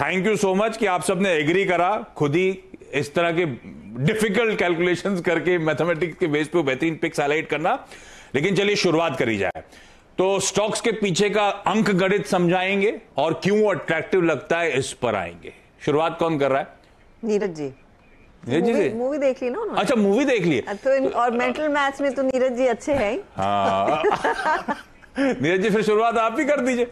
Thank you so much कि आप सबने एग्री करा, खुद ही इस तरह के डिफिकल्ट कैलकुलेशंस करके मैथमेटिक्स के बेस पे बेहतरीन पिक्स हाईलाइट करना। लेकिन चलिए शुरुआत करी जाए। तो स्टॉक्स के पीछे का अंक गणित समझाएंगे और क्यों अट्रैक्टिव लगता है इस पर आएंगे। शुरुआत कौन कर रहा है? नीरज जी। मूवी देख ली ना उन्होंने? अच्छा, मूवी देख ली। तो और मेंटल मैथ्स में तो नीरज जी अच्छे हैं। हाँ नीरज जी, फिर शुरुआत आप ही कर दीजिए।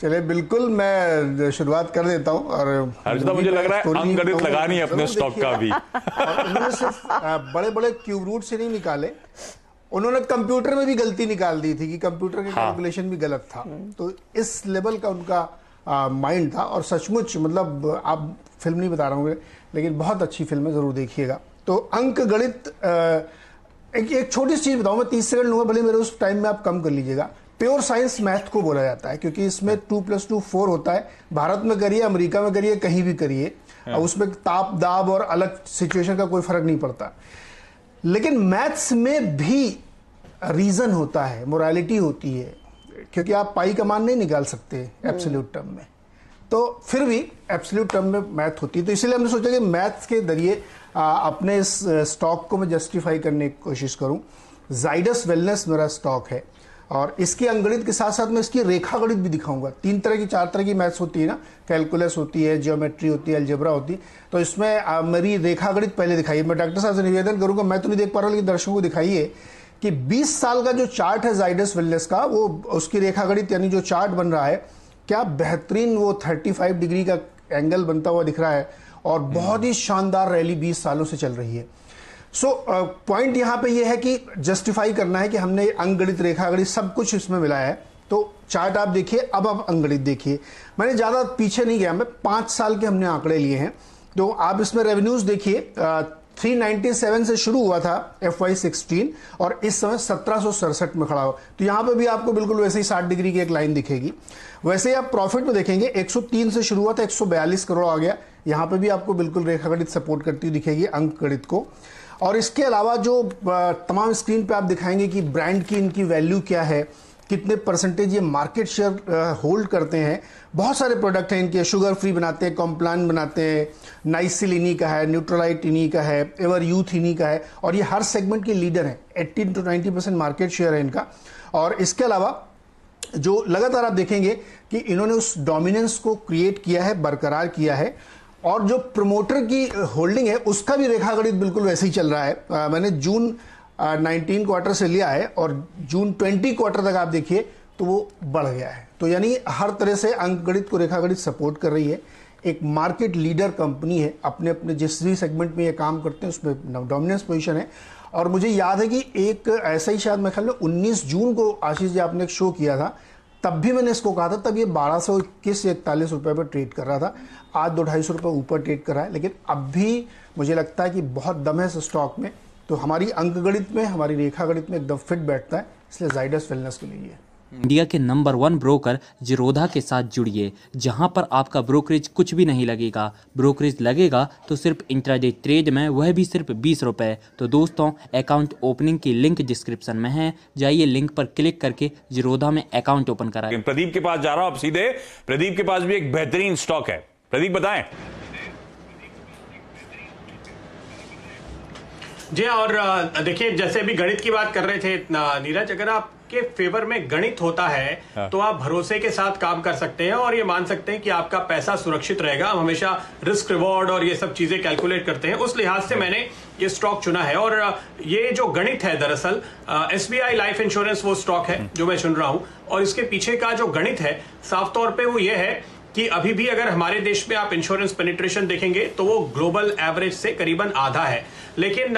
चलिए बिल्कुल, मैं शुरुआत कर देता हूं। और हर्षदा, मुझे लग रहा है अंक गणित लगानी है अपने स्टॉक का भी। और उन्होंने सिर्फ बड़े बड़े क्यूब रूट से नहीं निकाले, उन्होंने कंप्यूटर में भी गलती निकाल दी थी कि कंप्यूटर के कैलकुलेशन भी गलत था। तो इस लेवल का उनका माइंड था। और सचमुच मतलब, आप फिल्म नहीं बता रहा हूँ लेकिन बहुत अच्छी फिल्म है, जरूर देखिएगा। तो अंक गणित, एक छोटी सी चीज बताऊं, मैं 30 सेकंड लूंगा, भले मेरे उस टाइम में आप कम कर लीजिएगा। प्योर साइंस मैथ को बोला जाता है क्योंकि इसमें 2 + 2 4 होता है। भारत में करिए, अमेरिका में करिए, कहीं भी करिए, उसमें ताप दाब और अलग सिचुएशन का कोई फर्क नहीं पड़ता। लेकिन मैथ्स में भी रीजन होता है, मोरालिटी होती है, क्योंकि आप पाई का मान नहीं निकाल सकते एब्सोल्यूट टर्म में। तो फिर भी एब्सोल्यूट टर्म में मैथ होती है। तो इसलिए हमने सोचा कि मैथ्स के जरिए अपने इस स्टॉक को मैं जस्टिफाई करने की कोशिश करूं। जाइडस वेलनेस मेरा स्टॉक है और इसके अंकगणित के साथ साथ मैं इसकी रेखा गणित भी दिखाऊंगा। 3 तरह की 4 तरह की मैथ्स होती है ना, कैलकुलस होती है, जियोमेट्री होती है, अलजेब्रा होती है। तो इसमें मेरी रेखा गणित पहले दिखाइए। मैं डॉक्टर साहब से निवेदन करूंगा, मैं तो नहीं देख पा रहा लेकिन दर्शकों को दिखाइए कि 20 साल का जो चार्ट है जाइडस वेलनेस का, वो उसकी रेखा गणित यानी जो चार्ट बन रहा है, क्या बेहतरीन वो 35 डिग्री का एंगल बनता हुआ दिख रहा है और बहुत ही शानदार रैली 20 सालों से चल रही है। सो पॉइंट यहां पे ये है कि जस्टिफाई करना है कि हमने अंकगणित, रेखा गणित सब कुछ इसमें मिलाया है। तो चार्ट आप देखिए, अब आप अंकगणित देखिए। मैंने ज्यादा पीछे नहीं गया, मैं 5 साल के हमने आंकड़े लिए हैं। तो आप इसमें रेवेन्यूज देखिए, 397 से शुरू हुआ था FY16 और इस समय 1767 में खड़ा हो। तो यहां पे भी आपको बिल्कुल वैसे ही 60 डिग्री की एक लाइन दिखेगी। वैसे ही आप प्रॉफिट में देखेंगे, 103 से शुरू हुआ था, 142 करोड़ आ गया। यहां पे भी आपको बिल्कुल रेखा गणित सपोर्ट करती हुई दिखेगी अंक गणित को। और इसके अलावा जो तमाम स्क्रीन पे आप दिखाएंगे कि ब्रांड की इनकी वैल्यू क्या है, कितने परसेंटेज ये मार्केट शेयर होल्ड करते हैं। बहुत सारे प्रोडक्ट हैं इनके, शुगर फ्री बनाते हैं, कॉम्प्लान बनाते हैं, नाइसिल इन्हीं का है, न्यूट्रलाइट इन्हीं का है, एवर यूथ इन्हीं का है। और ये हर सेगमेंट के लीडर हैं, 18 to 90% मार्केट शेयर है इनका। और इसके अलावा जो लगातार आप देखेंगे कि इन्होंने उस डोमिनेंस को क्रिएट किया है, बरकरार किया है। और जो प्रमोटर की होल्डिंग है उसका भी रेखा गणित बिल्कुल वैसे ही चल रहा है। मैंने जून 19 क्वार्टर से लिया है और जून 20 क्वार्टर तक आप देखिए तो वो बढ़ गया है। तो यानी हर तरह से अंक गणित को रेखा गणित सपोर्ट कर रही है। एक मार्केट लीडर कंपनी है, अपने अपने जिस भी सेगमेंट में ये काम करते हैं उसमें डोमिनेंस पोजीशन है। और मुझे याद है कि एक ऐसा ही शायद मैं ख्याल में 19 जून को आशीष जी आपने एक शो किया था, तब भी मैंने इसको कहा था, तब ये 1221 या 41 रुपए पर ट्रेड कर रहा था। आज 200-250 रुपए ऊपर ट्रेड कर रहा है। लेकिन अब भी मुझे लगता है कि बहुत दम है इस स्टॉक में। तो हमारी अंक गणित में, हमारी रेखा गणित में एकदम फिट बैठता है, इसलिए जाइडस वेलनेस के लिए। इंडिया के नंबर 1 ब्रोकर जीरोधा के साथ जुड़िए, जहां पर आपका ब्रोकरेज कुछ भी नहीं लगेगा। ब्रोकरेज लगेगा तो सिर्फ इंट्राडे ट्रेड में, वह भी सिर्फ 20 रुपए। तो दोस्तों, अकाउंट ओपनिंग की लिंक डिस्क्रिप्शन में है, जाइए लिंक पर क्लिक करके जीरोधा में अकाउंट ओपन कराएं। प्रदीप के पास जा रहा हूं अब सीधे। प्रदीप के पास भी एक बेहतरीन स्टॉक है। प्रदीप बताएं। जी, और देखिए, जैसे अभी गणित की बात कर रहे थे नीरज, अगर आपके फेवर में गणित होता है तो आप भरोसे के साथ काम कर सकते हैं और ये मान सकते हैं कि आपका पैसा सुरक्षित रहेगा। हम हमेशा रिस्क रिवॉर्ड और ये सब चीजें कैलकुलेट करते हैं, उस लिहाज से मैंने ये स्टॉक चुना है। और ये जो गणित है, दरअसल SBI लाइफ इंश्योरेंस वो स्टॉक है जो मैं चुन रहा हूं। और इसके पीछे का जो गणित है, साफ तौर पर वो ये है कि अभी भी अगर हमारे देश में आप इंश्योरेंस पेनिट्रेशन देखेंगे तो वो ग्लोबल एवरेज से करीबन आधा है। लेकिन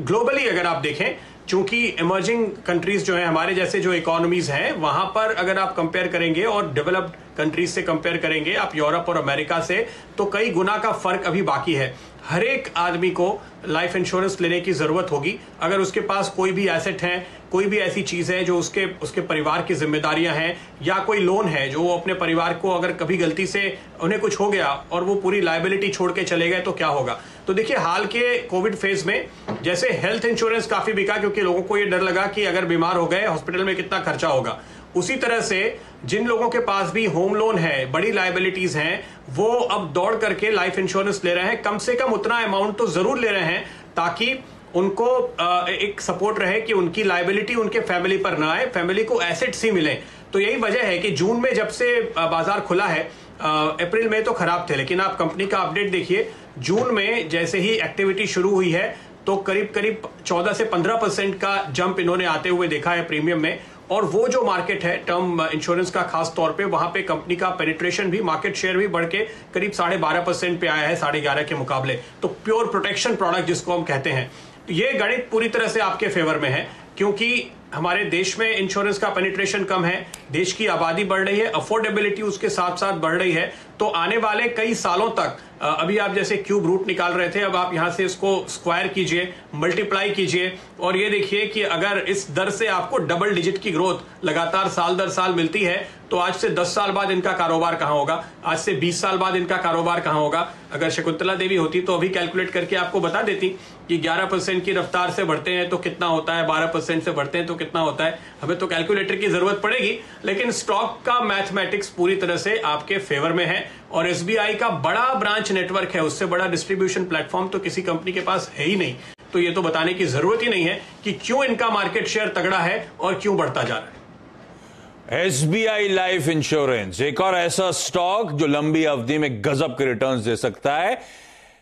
ग्लोबली अगर आप देखें, चूंकि इमर्जिंग कंट्रीज जो है, हमारे जैसे जो इकोनॉमीज हैं, वहां पर अगर आप कंपेयर करेंगे और डेवलप्ड कंट्रीज से कंपेयर करेंगे, आप यूरोप और अमेरिका से, तो कई गुना का फर्क अभी बाकी है। हर एक आदमी को लाइफ इंश्योरेंस लेने की जरूरत होगी अगर उसके पास कोई भी एसेट है, कोई भी ऐसी चीज है जो उसके परिवार की जिम्मेदारियां हैं, या कोई लोन है जो वो अपने परिवार को, अगर कभी गलती से उन्हें कुछ हो गया और वो पूरी लायबिलिटी छोड़ के चले गए तो क्या होगा। तो देखिए, हाल के कोविड फेज में जैसे हेल्थ इंश्योरेंस काफी बिका क्योंकि लोगों को ये डर लगा कि अगर बीमार हो गए हॉस्पिटल में कितना खर्चा होगा, उसी तरह से जिन लोगों के पास भी होम लोन है, बड़ी लायबिलिटीज हैं, वो अब दौड़ करके लाइफ इंश्योरेंस ले रहे हैं। कम से कम उतना अमाउंट तो जरूर ले रहे हैं ताकि उनको एक सपोर्ट रहे कि उनकी लायबिलिटी उनके फैमिली पर ना आए, फैमिली को एसेट्स ही मिले। तो यही वजह है कि जून में जब से बाजार खुला है, अप्रैल में तो खराब थे, लेकिन आप कंपनी का अपडेट देखिए, जून में जैसे ही एक्टिविटी शुरू हुई है तो करीब करीब 14 से 15% का जंप इन्होंने आते हुए देखा है प्रीमियम में। और वो जो मार्केट है टर्म इंश्योरेंस का, खास तौर पे वहां पे कंपनी का पेनिट्रेशन भी, मार्केट शेयर भी बढ़ के करीब 12.5% पे आया है 11.5 के मुकाबले। तो प्योर प्रोटेक्शन प्रोडक्ट जिसको हम कहते हैं, ये गणित पूरी तरह से आपके फेवर में है, क्योंकि हमारे देश में इंश्योरेंस का पेनिट्रेशन कम है, देश की आबादी बढ़ रही है, अफोर्डेबिलिटी उसके साथ साथ बढ़ रही है। तो आने वाले कई सालों तक, अभी आप जैसे क्यूब रूट निकाल रहे थे, अब आप यहां से इसको स्क्वायर कीजिए, मल्टीप्लाई कीजिए, और ये देखिए कि अगर इस दर से आपको डबल डिजिट की ग्रोथ लगातार साल दर साल मिलती है, तो आज से 10 साल बाद इनका कारोबार कहां होगा, आज से 20 साल बाद इनका कारोबार कहां होगा। अगर शकुंतला देवी होती तो अभी कैलकुलेट करके आपको बता देती कि 11% की रफ्तार से बढ़ते हैं तो कितना होता है, 12% से बढ़ते हैं तो कितना होता है। हमें तो कैलकुलेटर की जरूरत पड़ेगी, लेकिन स्टॉक का मैथमेटिक्स पूरी तरह से आपके फेवर में है। और एसबीआई का बड़ा ब्रांच नेटवर्क है, उससे बड़ा डिस्ट्रीब्यूशन प्लेटफॉर्म तो किसी कंपनी के पास है ही नहीं। तो ये तो बताने की जरूरत ही नहीं है कि क्यों इनका मार्केट शेयर तगड़ा है और क्यों बढ़ता जा रहा है। एसबीआई लाइफ इंश्योरेंस एक और ऐसा स्टॉक जो लंबी अवधि में गजब के रिटर्न्स दे सकता है,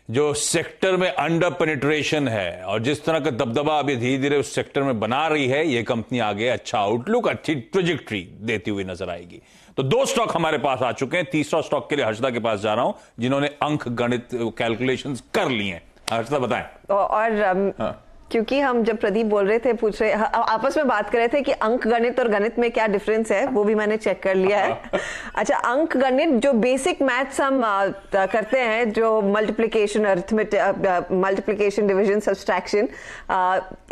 जो सेक्टर में अंडर पेनिट्रेशन है, और जिस तरह का दबदबा अभी धीरे धीरे उस सेक्टर में बना रही है, यह कंपनी आगे अच्छा आउटलुक, अच्छी ट्रेजेक्ट्री देती हुई नजर आएगी। तो 2 स्टॉक हमारे पास आ चुके हैं। तीसरा स्टॉक के लिए हर्षदा के पास जा रहा हूं, जिन्होंने अंक गणित कैलकुलेशंस कर लिए हैं। हर्षदा बताएं। और क्योंकि हम जब प्रदीप बोल रहे थे, पूछ रहे, आपस में बात कर रहे थे कि अंक गणित और गणित में क्या डिफरेंस है, वो भी मैंने चेक कर लिया है। अच्छा, अंक गणित जो बेसिक मैथ्स हम करते हैं, जो multiplication, arithmetic, multiplication, division, subtraction,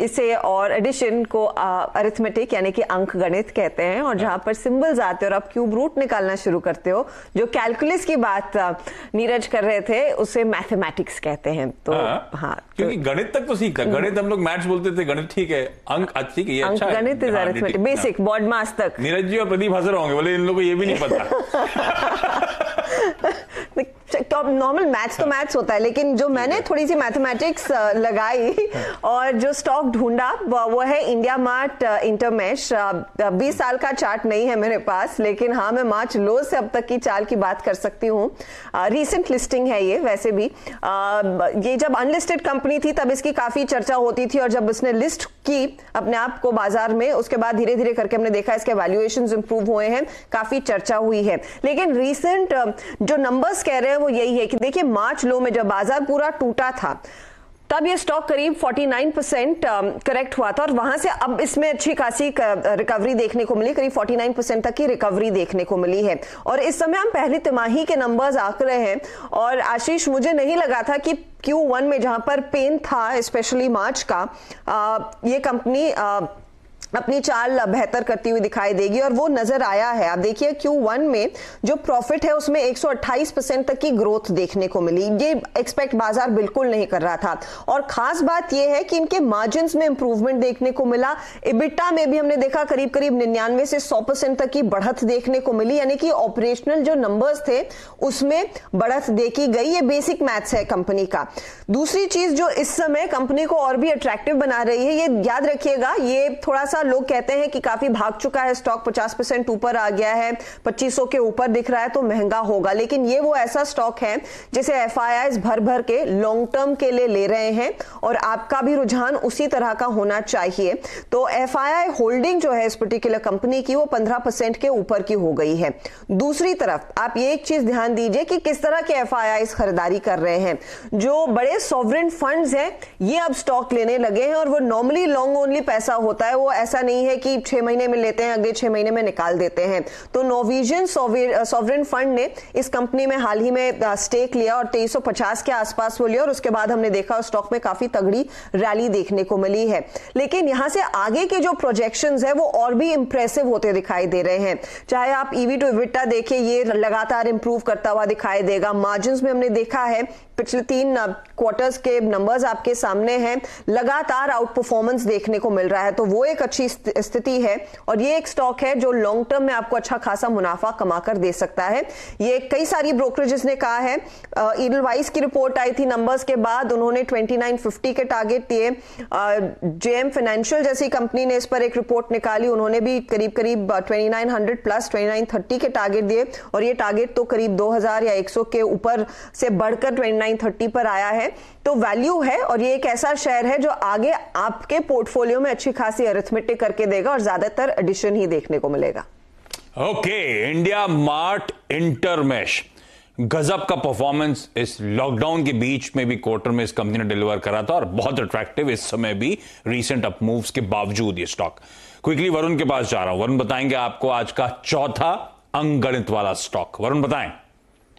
इसे और एडिशन को अरिथमेटिक यानी कि अंक गणित कहते हैं। और जहां पर सिंबल्स आते हैं और आप क्यूब रूट निकालना शुरू करते हो, जो कैलकुलस की बात नीरज कर रहे थे, उसे मैथमेटिक्स कहते हैं। तो हाँ, क्योंकि गणित तक तो सीखता, गणित हम लोग मैथ्स बोलते थे, गणित ठीक है, अंक ठीक है, ये अच्छा है। गणित इज अरिथमेटिक, बेसिक, बॉड मास तक। नीरज जी और प्रदीप हंस रहे होंगे, बोले इन लोगों को ये भी नहीं पता। तो नॉर्मल मैथ्स तो मैथ्स होता है, लेकिन जो मैंने थोड़ी सी मैथमेटिक्स लगाई और जो स्टॉक ढूंढा वो है इंडिया मार्ट इंटरमेश। 20 साल का चार्ट नहीं है मेरे पास, लेकिन हाँ, मैं मार्च लो से अब तक की चाल की बात कर सकती हूँ। रीसेंट लिस्टिंग है ये। वैसे भी ये जब अनलिस्टेड कंपनी थी तब इसकी काफी चर्चा होती थी, और जब उसने लिस्ट की अपने आप को बाजार में, उसके बाद धीरे धीरे करके हमने देखा इसके वैल्यूएशंस इंप्रूव हुए हैं, काफी चर्चा हुई है। लेकिन रीसेंट जो नंबर्स कह रहे हैं वो यही है कि देखिए, मार्च लो में जब बाजार पूरा टूटा था, तब ये स्टॉक करीब 49% करेक्ट हुआ था, और वहां से अब इसमें अच्छी खासी रिकवरी देखने को मिली, करीब 49% तक की रिकवरी देखने को मिली है। और इस समय हम पहली तिमाही के नंबर्स आंक रहे हैं। और आशीष, मुझे नहीं लगा था कि Q1 में जहां पर पेन था, स्पेशली मार्च का, ये कंपनी अपनी चाल बेहतर करती हुई दिखाई देगी, और वो नजर आया है। आप देखिए, Q1 में जो प्रॉफिट है उसमें 128% तक की ग्रोथ देखने को मिली। ये एक्सपेक्ट बाजार बिल्कुल नहीं कर रहा था। और खास बात ये है कि इनके मार्जिन्स में इंप्रूवमेंट देखने को मिला। इबिटा में भी हमने देखा करीब करीब 99 से 100% तक की बढ़त देखने को मिली, यानी कि ऑपरेशनल जो नंबर्स थे उसमें बढ़त देखी गई। ये बेसिक मैथ्स है कंपनी का। दूसरी चीज जो इस समय कंपनी को और भी अट्रैक्टिव बना रही है, ये याद रखिएगा, ये थोड़ा सा लोग कहते हैं कि काफी भाग चुका है स्टॉक, 50% ऊपर आ गया है, 2500 के ऊपर दिख रहा है तो महंगा होगा। लेकिन ये वो ऐसा स्टॉक है जिसे एफआईआईज भर भर के लॉन्ग टर्म के लिए ले रहे हैं, और आपका भी रुझान उसी तरह का होना चाहिए। तो एफआईआई होल्डिंग जो है इस पर्टिकुलर कंपनी की, वो 15% के ऊपर की हो गई है। दूसरी तरफ आप ये एक चीज ध्यान दीजिए कि किस तरह के एफआईआईज खरीदारी कर रहे हैं। जो बड़े सॉवरेन फंड्स हैं, ये अब स्टॉक लेने लगे हैं, और वो नॉर्मली लॉन्ग ओनली पैसा होता है, वो ऐसा नहीं है कि 6 महीने में लेते हैं, अगले 6 महीने में निकाल देते हैं। तो नॉर्वेजियन सॉवरेन फंड ने इस कंपनी में हाल ही में स्टेक लिया, और 2350 के आसपास वो लिया, और उसके बाद हमने देखा स्टॉक में काफी तगड़ी रैली देखने को मिली है। लेकिन यहां से आगे के जो प्रोजेक्शंस है वो और भी इंप्रेसिव होते दिखाई दे रहे हैं। चाहे आप ईवी टू इबिटा देखिए, ये लगातार इंप्रूव करता हुआ दिखाई देगा। मार्जिन्स में हमने देखा है पिछले 3 क्वार्टर्स के नंबर्स आपके सामने हैं, लगातार आउट परफॉर्मेंस देखने को मिल रहा है, तो वो एक अच्छी स्थिति है और ये एक स्टॉक है जो लॉन्ग टर्म में आपको अच्छा खासा मुनाफा कमा कर दे सकता है। ये कई सारी ब्रोकरेजेस ने कहा है। ईडलवाइस की रिपोर्ट आई थी नंबर्स के बाद, उन्होंने 2950 के टारगेट दिए। जेएम फाइनेंशियल जैसी कंपनी ने इस पर एक रिपोर्ट निकाली, उन्होंने भी करीब 2900 प्लस 2930 के टारगेट दिए और ये टारगेट तो करीब 2000 या 100 के ऊपर से बढ़कर 2930 पर आया है। तो वैल्यू है और ये एक ऐसा शेयर है जो आगे आपके पोर्टफोलियो में अच्छी खासी अरिथमेटिक करके देगा और ज्यादातर एडिशन ही देखने को मिलेगा। ओके, इंडिया मार्ट इंटरमेश, गजब का परफॉर्मेंस इस लॉकडाउन के बीच में भी क्वार्टर में इस कंपनी ने डिलीवर करा था और बहुत अट्रैक्टिव इस समय भी रीसेंट अप मूव्स के बावजूद ये स्टॉक। क्विकली वरुण के पास जा रहा हूं। वरुण बताएंगे आपको आज का चौथा अंकगणित वाला स्टॉक। वरुण बताएं।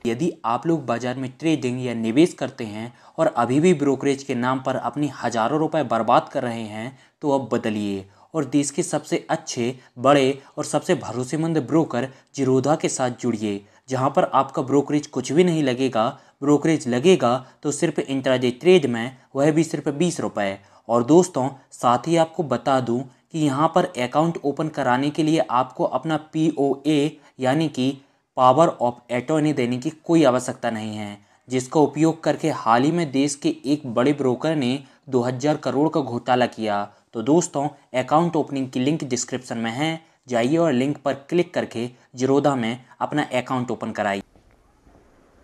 यदि आप लोग बाजार में ट्रेडिंग या निवेश करते हैं और अभी भी ब्रोकरेज के नाम पर अपनी हजारों रुपए बर्बाद कर रहे हैं तो अब बदलिए और देश के सबसे अच्छे, बड़े और सबसे भरोसेमंद ब्रोकर जिरोधा के साथ जुड़िए, जहां पर आपका ब्रोकरेज कुछ भी नहीं लगेगा। ब्रोकरेज लगेगा तो सिर्फ इंट्राडे ट्रेड में, वह भी सिर्फ 20 रुपये। और दोस्तों, साथ ही आपको बता दूं कि यहाँ पर अकाउंट ओपन कराने के लिए आपको अपना POA यानी कि पावर ऑफ अटॉर्नी देने की कोई आवश्यकता नहीं है, जिसका उपयोग करके हाल ही में देश के एक बड़े ब्रोकर ने 2000 करोड़ का घोटाला किया। तो दोस्तों, अकाउंट ओपनिंग की लिंक डिस्क्रिप्शन में है, जाइए और लिंक पर क्लिक करके जिरोधा में अपना अकाउंट ओपन कराइए।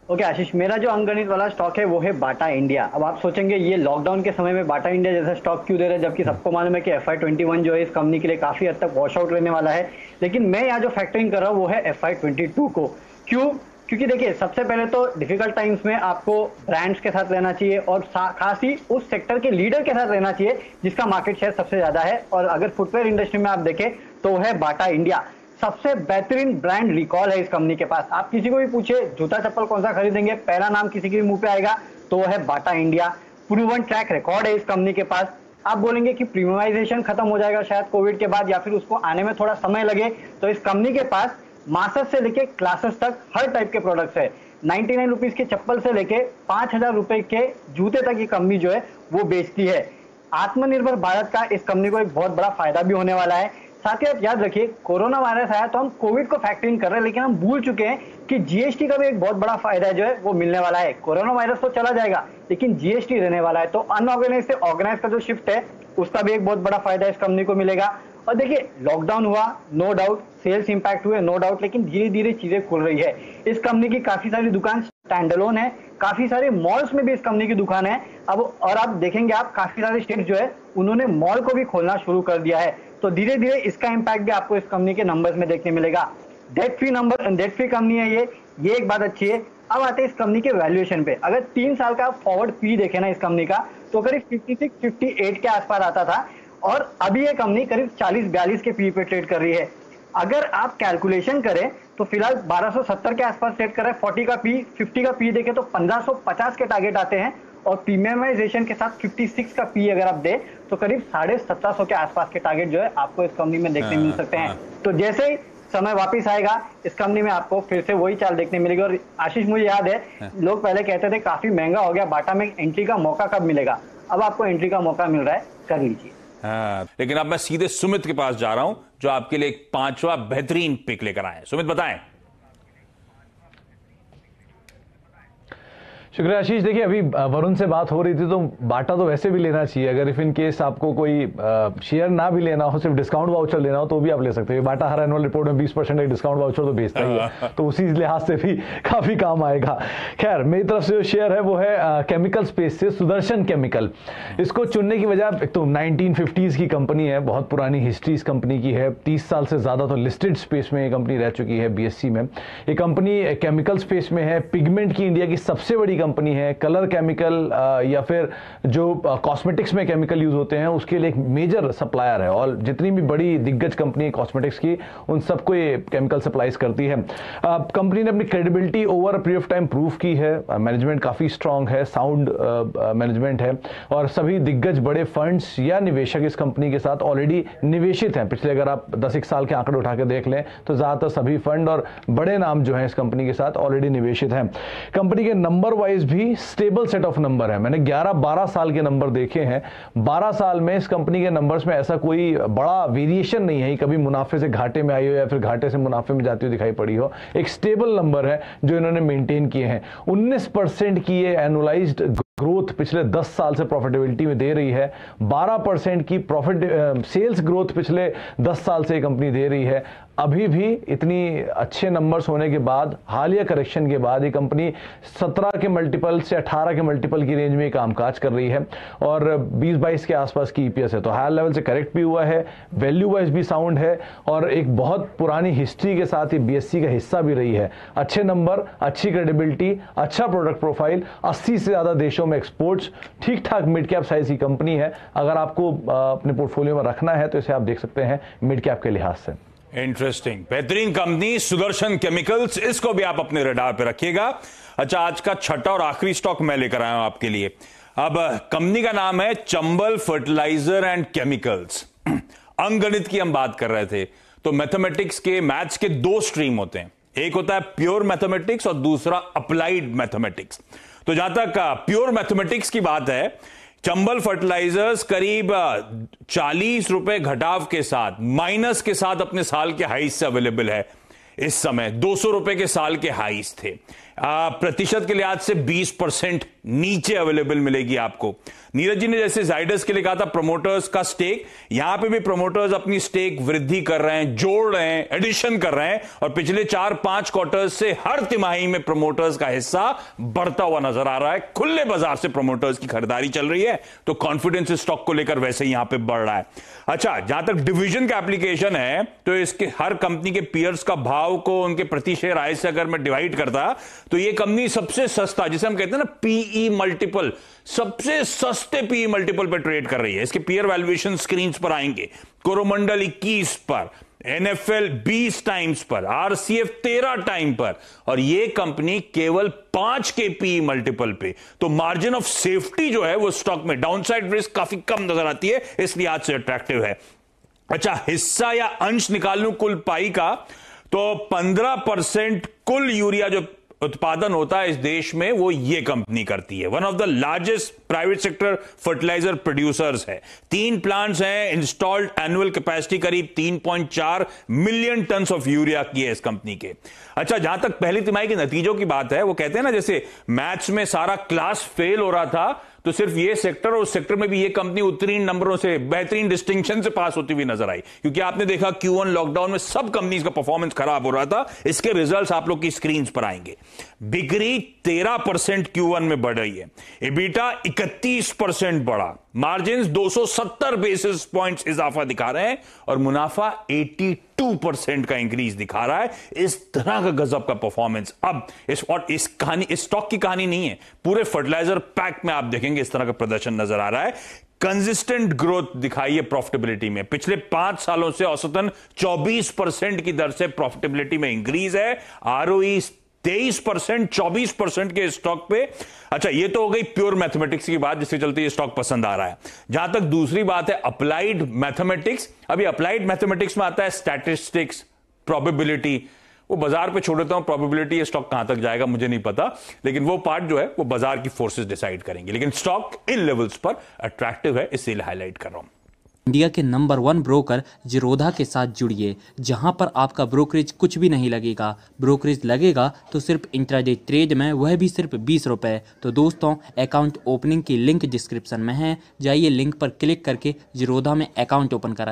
ओके आशीष, मेरा जो अंकगणित वाला स्टॉक है वो है बाटा इंडिया। अब आप सोचेंगे ये लॉकडाउन के समय में बाटा इंडिया जैसा स्टॉक क्यों दे रहे हैं, जबकि सबको मालूम है कि FY21 जो है इस कंपनी के लिए काफी हद तक वॉश आउट रहने वाला है। लेकिन मैं यहाँ जो फैक्टरिंग कर रहा हूँ वो है FY22 को। क्यों? क्योंकि देखिए, सबसे पहले तो डिफिकल्ट टाइम्स में आपको ब्रांड्स के साथ रहना चाहिए और खास ही उस सेक्टर के लीडर के साथ रहना चाहिए जिसका मार्केट शेयर सबसे ज्यादा है। और अगर फुटवेयर इंडस्ट्री में आप देखें तो वो है बाटा इंडिया। सबसे बेहतरीन ब्रांड रिकॉल है इस कंपनी के पास। आप किसी को भी पूछे जूता चप्पल कौन सा खरीदेंगे, पहला नाम किसी के भी मुंह पे आएगा तो वो है Bata India. Proven track record है इस कंपनी के पास। आप बोलेंगे कि प्रीमियमाइजेशन खत्म हो जाएगा शायद कोविड के बाद या फिर उसको आने में थोड़ा समय लगे, तो इस कंपनी के पास मासस से लेके क्लासेस तक हर टाइप के प्रोडक्ट्स है। 99 रुपीज के चप्पल से लेके 5000 रुपए के जूते तक ये कंपनी जो है वो बेचती है। आत्मनिर्भर भारत का इस कंपनी को एक बहुत बड़ा फायदा भी होने वाला है। साथ ही आप याद रखिए, कोरोना वायरस आया तो हम कोविड को फैक्टरिंग कर रहे हैं, लेकिन हम भूल चुके हैं कि GST का भी एक बहुत बड़ा फायदा जो है वो मिलने वाला है। कोरोना वायरस तो चला जाएगा लेकिन GST रहने वाला है, तो अनऑर्गेनाइज से ऑर्गेनाइज का जो शिफ्ट है उसका भी एक बहुत बड़ा फायदा इस कंपनी को मिलेगा। और देखिए, लॉकडाउन हुआ, नो डाउट, सेल्स इंपैक्ट हुए, नो डाउट, लेकिन धीरे धीरे चीजें खुल रही है। इस कंपनी की काफी सारी दुकान स्टैंडअलोन है, काफी सारे मॉल्स में भी इस कंपनी की दुकान है अब। और आप देखेंगे, आप काफी सारे स्टेट जो है उन्होंने मॉल को भी खोलना शुरू कर दिया है, तो धीरे धीरे इसका इंपैक्ट भी आपको इस कंपनी के नंबर्स में देखने मिलेगा। डेट फ्री कंपनी है ये एक बात अच्छी है। अब आते हैं इस कंपनी के वैल्यूएशन पे। अगर 3 साल का फॉरवर्ड पी देखे ना इस कंपनी का, तो करीब 56-58 के आसपास आता था और अभी ये कंपनी करीब 40-42 के पी पे ट्रेड कर रही है। अगर आप कैलकुलेशन करें तो फिलहाल 1270 के आसपास ट्रेड कर रहा है। 40 का पी, 50 का पी देखें तो 1550 के टारगेट आते हैं और प्रीमियमाइजेशन के साथ 56 का पी अगर आप दे तो करीब 1750 के आसपास के टारगेट जो है आपको इस कंपनी में देखने मिल सकते हैं। तो जैसे ही समय वापस आएगा इस कंपनी में आपको फिर से वही चाल देखने मिलेगी। और आशीष, मुझे याद है लोग पहले कहते थे काफी महंगा हो गया, बाटा में एंट्री का मौका कब मिलेगा? अब आपको एंट्री का मौका मिल रहा है, कर लीजिए। हाँ, लेकिन अब मैं सीधे सुमित के पास जा रहा हूं जो आपके लिए एक 5वां बेहतरीन पिक लेकर आए। सुमित बताएं। शुक्रिया आशीष। देखिए, अभी वरुण से बात हो रही थी तो बाटा तो वैसे भी लेना चाहिए। अगर इफ इन केस आपको कोई शेयर ना भी लेना हो, सिर्फ डिस्काउंट वाउचर लेना हो तो भी आप ले सकते हैं। बाटा हर एनुअल रिपोर्ट में 20% एक डिस्काउंट वाउचर तो भेजता ही है, तो उसी लिहाज से भी काफी काम आएगा। खैर, मेरी तरफ से जो शेयर है वो है केमिकल स्पेस से सुदर्शन केमिकल। इसको चुनने की वजह, एक तो 1950s की कंपनी है, बहुत पुरानी हिस्ट्री इस कंपनी की है। 30 साल से ज्यादा तो लिस्टेड स्पेस में ये कंपनी रह चुकी है, BSE में। ये कंपनी केमिकल स्पेस में है, पिगमेंट की इंडिया की सबसे बड़ी कंपनी है। कलर केमिकल या फिर जो कॉस्मेटिक्स में केमिकल यूज होते हैं उसके लिए एक मेजर सप्लायर है, और जितनी भी बड़ी दिग्गज कंपनी है कॉस्मेटिक्स की उन सबको ये केमिकल सप्लाईज करती है। कंपनी ने अपनी credibility over a period of time prove की है। मैनेजमेंट काफी स्ट्रांग है, साउंड मैनेजमेंट है, और सभी दिग्गज बड़े फंड्स या निवेशक इस कंपनी के साथ ऑलरेडी निवेशित हैं। पिछले अगर आप 10 साल के आंकड़े उठा के देख लें तो ज्यादातर सभी फंड और बड़े नाम जो हैं इस कंपनी के साथ ऑलरेडी निवेशित हैं। कंपनी के नंबर वाइज वाइज भी स्टेबल सेट ऑफ नंबर है। मैंने 11-12 साल के नंबर देखे हैं, 12 साल में इस कंपनी के नंबर्स में ऐसा कोई बड़ा वेरिएशन नहीं है, कभी मुनाफे से घाटे में आई हो या फिर घाटे से मुनाफे में जाती हुई दिखाई पड़ी हो। एक स्टेबल नंबर है जो इन्होंने मेंटेन किए हैं। 19% की ये एनुअलाइज्ड ग्रोथ पिछले 10 साल से प्रॉफिटेबिलिटी में दे रही है। 12% की प्रॉफिट सेल्स ग्रोथ पिछले 10 साल से कंपनी दे रही है। अभी भी इतनी अच्छे नंबर्स होने के बाद, हालिया करेक्शन के बाद, ये कंपनी 17 के मल्टीपल से 18 के मल्टीपल की रेंज में कामकाज कर रही है और 20-22 के आसपास की ईपीएस है। तो हायर लेवल से करेक्ट भी हुआ है, वैल्यू वाइज भी साउंड है और एक बहुत पुरानी हिस्ट्री के साथ ये बीएससी का हिस्सा भी रही है। अच्छे नंबर, अच्छी क्रेडिबिलिटी, अच्छा प्रोडक्ट प्रोफाइल, 80 से ज्यादा देशों में एक्सपोर्ट्स, ठीक ठाक मिड कैप साइज की कंपनी है। अगर आपको अपने पोर्टफोलियो में रखना है तो इसे आप देख सकते हैं मिड कैप के लिहाज से। इंटरेस्टिंग, बेहतरीन कंपनी सुदर्शन केमिकल्स, इसको भी आप अपने रडार पे रखिएगा। अच्छा, आज का छठा और आखिरी स्टॉक मैं लेकर आया हूं आपके लिए। अब कंपनी का नाम है चंबल फर्टिलाइजर एंड केमिकल्स। अंकगणित की हम बात कर रहे थे, तो मैथमेटिक्स के, मैथ्स के दो स्ट्रीम होते हैं, एक होता है प्योर मैथमेटिक्स और दूसरा अप्लाइड मैथमेटिक्स। तो जहां तक प्योर मैथमेटिक्स की बात है, चंबल फर्टिलाइजर्स करीब 40 रुपए घटाव के साथ, माइनस के साथ अपने साल के हाईज से अवेलेबल है। इस समय 200 रुपए के साल के हाईज थे। प्रतिशत के लिहाज से 20% नीचे अवेलेबल मिलेगी आपको। नीरज जी ने जैसे जाइडस के लिए कहा था प्रमोटर्स का स्टेक, यहां पे भी प्रमोटर्स अपनी स्टेक वृद्धि कर रहे हैं, जोड़ रहे हैं, एडिशन कर रहे हैं और पिछले 4-5 क्वार्टर्स से हर तिमाही में प्रमोटर्स का हिस्सा बढ़ता हुआ नजर आ रहा है। खुले बाजार से प्रमोटर्स की खरीदारी चल रही है, तो कॉन्फिडेंस स्टॉक को लेकर वैसे ही यहां पर बढ़ रहा है। अच्छा, जहां तक डिवीजन का एप्लीकेशन है, तो इसके हर कंपनी के पीयर्स का भाव को उनके प्रति शेयर आय से अगर मैं डिवाइड करता, तो ये कंपनी सबसे सस्ता, जिसे हम कहते हैं ना पीई मल्टीपल, सबसे सस्ते पीई मल्टीपल पर ट्रेड कर रही है। इसके पीयर वैल्यूएशन स्क्रीन पर आएंगे, कोरोमंडल 21 पर, एनएफएल 20 टाइम्स पर, आरसीएफ 13 टाइम पर, और ये कंपनी केवल 5 के पीई मल्टीपल पे। तो मार्जिन ऑफ सेफ्टी जो है वो स्टॉक में, डाउनसाइड रिस्क काफी कम नजर आती है, इसलिए आज से अट्रैक्टिव है। अच्छा, हिस्सा या अंश निकाल लूं कुल पाई का, तो 15% कुल यूरिया जो उत्पादन होता है इस देश में, वो ये कंपनी करती है। One of the largest private sector fertiliser producers है। 3 प्लांट्स हैं, इंस्टॉल्ड एनुअल कैपेसिटी करीब 3.4 मिलियन टन ऑफ यूरिया की है इस कंपनी के। अच्छा, जहां तक पहली तिमाही के नतीजों की बात है, वो कहते हैं ना जैसे मैथ्स में सारा क्लास फेल हो रहा था, तो सिर्फ ये सेक्टर और उस सेक्टर में भी ये कंपनी उत्तीर्ण नंबरों से, बेहतरीन डिस्टिंक्शन से पास होती हुई नजर आई। क्योंकि आपने देखा Q1 लॉकडाउन में सब कंपनीज का परफॉर्मेंस खराब हो रहा था। इसके रिजल्ट्स आप लोग की स्क्रीन पर आएंगे। बिक्री 13% Q1 में बढ़ रही है, एबिटा 31% बढ़ा, मार्जिन 270 बेसिस पॉइंट्स इजाफा दिखा रहे हैं और मुनाफा 82% का इंक्रीज दिखा रहा है। इस तरह का गजब का परफॉर्मेंस अब इस स्टॉक की कहानी नहीं है, पूरे फर्टिलाइजर पैक में आप देखेंगे इस तरह का प्रदर्शन नजर आ रहा है। कंसिस्टेंट ग्रोथ दिखाई है प्रॉफिटेबिलिटी में, पिछले 5 सालों से औसतन 24% की दर से प्रॉफिटेबिलिटी में इंक्रीज है। आरओई 23%, 24% के स्टॉक पे। अच्छा, ये तो हो गई प्योर मैथमेटिक्स की बात, जिसके चलते ये स्टॉक पसंद आ रहा है। जहां तक दूसरी बात है अप्लाइड मैथमेटिक्स, अभी अप्लाइड मैथमेटिक्स में आता है स्टैटिस्टिक्स, प्रोबेबिलिटी। वो बाजार पे छोड़ देता हूं, प्रोबेबिलिटी ये स्टॉक कहां तक जाएगा मुझे नहीं पता, लेकिन वो पार्ट जो है वो बाजार की फोर्सेस डिसाइड करेंगे। लेकिन स्टॉक इन लेवल्स पर अट्रैक्टिव है, इसलिए हाईलाइट कर रहा हूं। इंडिया के नंबर 1 ब्रोकर जिरोधा के साथ जुड़िए, जहां पर आपका ब्रोकरेज कुछ भी नहीं लगेगा। ब्रोकरेज लगेगा तो सिर्फ इंट्राडे ट्रेड में, वह भी सिर्फ 20 रुपए। तो दोस्तों, अकाउंट ओपनिंग की लिंक डिस्क्रिप्शन में है, जाइए लिंक पर क्लिक करके जिरोधा में अकाउंट ओपन कराइए।